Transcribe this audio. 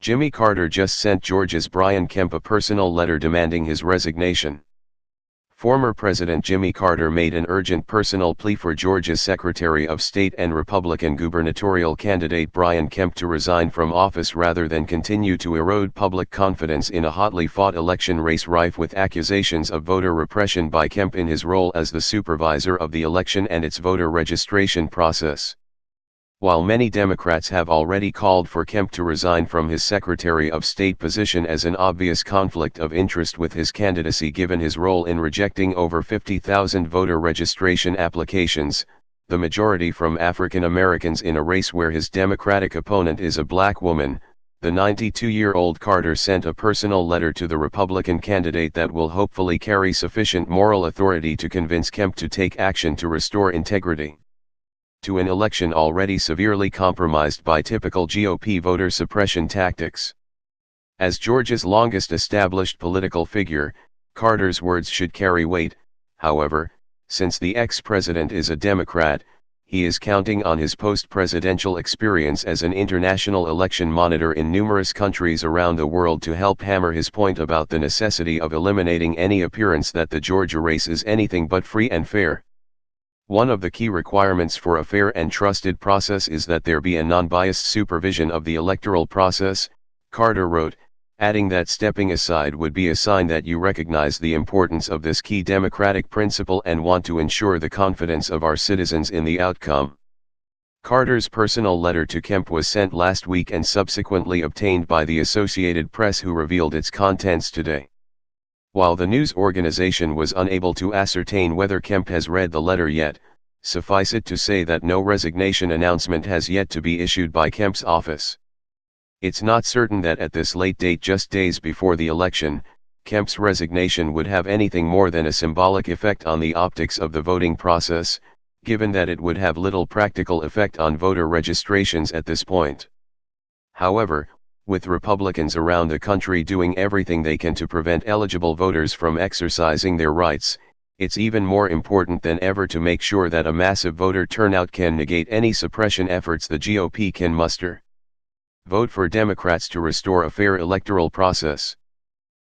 Jimmy Carter just sent Georgia's Brian Kemp a personal letter demanding his resignation. Former President Jimmy Carter made an urgent personal plea for Georgia's Secretary of State and Republican gubernatorial candidate Brian Kemp to resign from office rather than continue to erode public confidence in a hotly fought election race rife with accusations of voter repression by Kemp in his role as the supervisor of the election and its voter registration process. While many Democrats have already called for Kemp to resign from his Secretary of State position as an obvious conflict of interest with his candidacy given his role in rejecting over 50,000 voter registration applications, the majority from African Americans in a race where his Democratic opponent is a black woman, the 92-year-old Carter sent a personal letter to the Republican candidate that will hopefully carry sufficient moral authority to convince Kemp to take action to restore integrity to an election already severely compromised by typical GOP voter suppression tactics. As Georgia's longest established political figure, Carter's words should carry weight. However, since the ex-president is a Democrat, he is counting on his post-presidential experience as an international election monitor in numerous countries around the world to help hammer his point about the necessity of eliminating any appearance that the Georgia race is anything but free and fair. One of the key requirements for a fair and trusted process is that there be a non-biased supervision of the electoral process, Carter wrote, adding that stepping aside would be a sign that you recognize the importance of this key democratic principle and want to ensure the confidence of our citizens in the outcome. Carter's personal letter to Kemp was sent last week and subsequently obtained by the Associated Press, who revealed its contents today. While the news organization was unable to ascertain whether Kemp has read the letter yet, suffice it to say that no resignation announcement has yet to be issued by Kemp's office. It's not certain that at this late date, just days before the election, Kemp's resignation would have anything more than a symbolic effect on the optics of the voting process, given that it would have little practical effect on voter registrations at this point. However, with Republicans around the country doing everything they can to prevent eligible voters from exercising their rights, it's even more important than ever to make sure that a massive voter turnout can negate any suppression efforts the GOP can muster. Vote for Democrats to restore a fair electoral process.